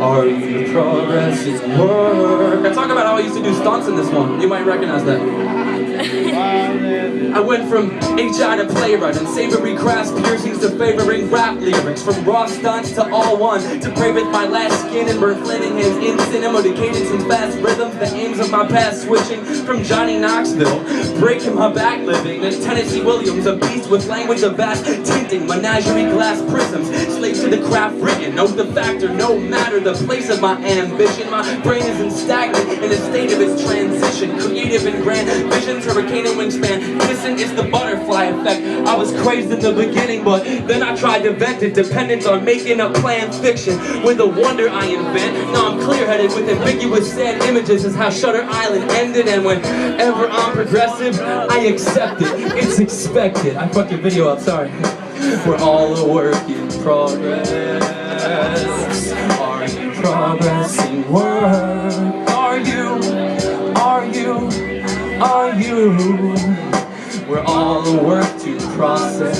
Are you progressing work? I talk about how I used to do stunts in this one. You might recognize that. I went from HI to playwright and savory crass piercings to favoring rap lyrics. From raw stunts to AllOne to pray with my last skin and birth lending hands in cinema to cadence and fast rhythms. The aims of my past switching from Johnny Knoxville, breaking my back living to Tennessee Williams, a beast with language of vast tinting, menagerie glass prisms, slave to the craft written. Note the factor, no matter the place of my ambition. My brain isn't stagnant in a state of its transition. Creative and grand visions, hurricane and wingspan. Listen, it's the butterfly effect. I was crazed in the beginning, but then I tried to vent it. Dependent on making up planned fiction. With the wonder I invent, now I'm clear-headed with ambiguous sad images. Is how Shutter Island ended, and whenever I'm progressive, I accept it. It's expected. I fucked your video up, sorry. We're all a work in progress. Are you progressing work? Are you? We're all a work to process.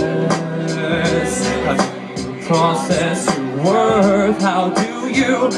How do you process your worth? How do you?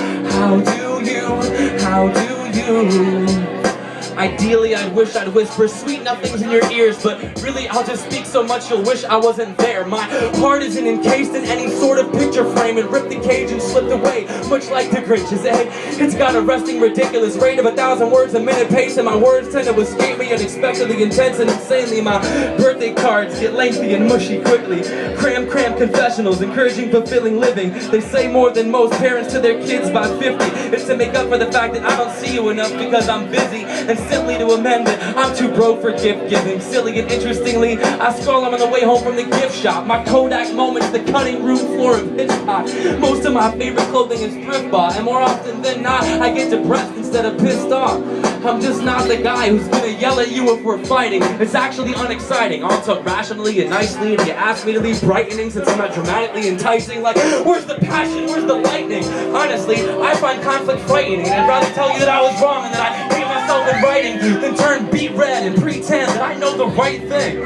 Ideally, I'd wish I'd whisper sweet nothings in your ears, but really I'll just speak so much you'll wish I wasn't there. My heart isn't encased in any sort of picture frame and ripped the cage and slipped away, much like the Grinch's egg. It's got a resting ridiculous rate of 1,000 words a minute pace, and my words tend to escape me unexpectedly intense and insanely. My birthday cards get lengthy and mushy quickly. Cram confessionals, encouraging fulfilling living. They say more than most parents to their kids by 50. It's to make up for the fact that I don't see you enough because I'm busy, and simply to amend that I'm too broke for gift giving. Silly and interestingly, I scroll on the way home from the gift shop. My Kodak moments, the cutting room floor of Hitchcock. Most of my favorite clothing is thrift bought, and more often than not, I get depressed instead of pissed off. I'm just not the guy who's gonna yell at you if we're fighting. It's actually unexciting. I'll talk rationally and nicely, and you ask me to leave brightening since I'm not dramatically enticing. Like, where's the passion? Where's the lightning? Honestly, I find conflict frightening, and I'd rather tell you that I was wrong and that I hate myself in writing than turn beet red and pretend that I know the right thing.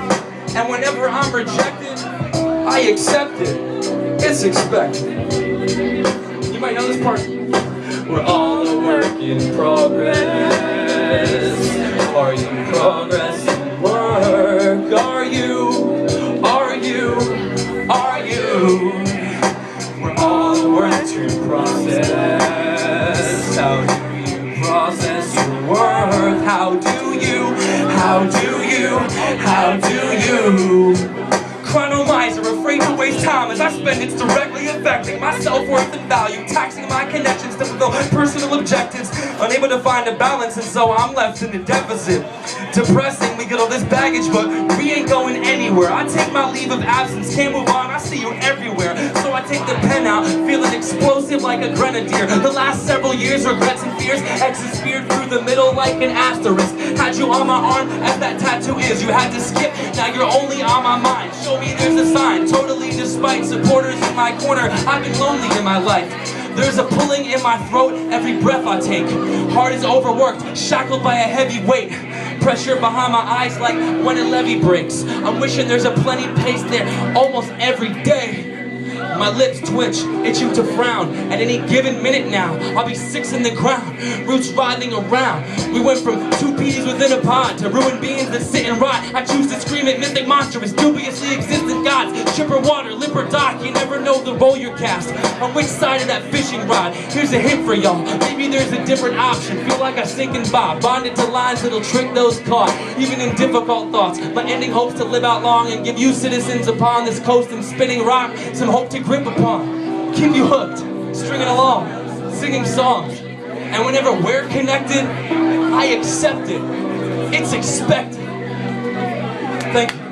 And whenever I'm rejected, I accept it. It's expected. You might know this part. We're all a work in progress. Are you progressing work? Are you? We're all a work to process. How do you process your worth? How do you? Chronomizer, afraid to waste time as I spend it's directly affecting my self-worth and value, taxing my connections to fulfill personal objectives, unable to find a balance, and so I'm left in a deficit. Depressing, we get all this baggage, but we ain't going anywhere. I take my leave of absence, can't move on, I see you everywhere. So I take the pen out, feeling explosive like a grenadier. The last several years, regrets and fears, X's speared through the middle like an asterisk. Had you on my arm, as that tattoo is. You had to skip, now you're only on my mind. Show me there's a sign, totally despite supporters in my corner. I've been lonely in my life. There's a pulling in my throat every breath I take. Heart is overworked, shackled by a heavy weight. Pressure behind my eyes like when a levee breaks. I'm wishing there's a plenty pace there almost every day. My lips twitch, itching to frown. At any given minute now, I'll be 6 in the ground, roots writhing around. We went from 2 peas within a pod to ruined beings that sit and rot. I choose to scream at mythic monstrous, dubiously existent gods. Ship or water, lip or dock, you never know the role you're cast. On which side of that fishing rod? Here's a hint for y'all, maybe there's a different option. Feel like a sinking bob, bonded to lines that'll trick those caught. Even in difficult thoughts, my ending hopes to live out long and give you citizens upon this coast and spinning rock some hope to grip upon, keep you hooked, stringing along, singing songs. And whenever we're connected, I accept it. It's expected. Thank you.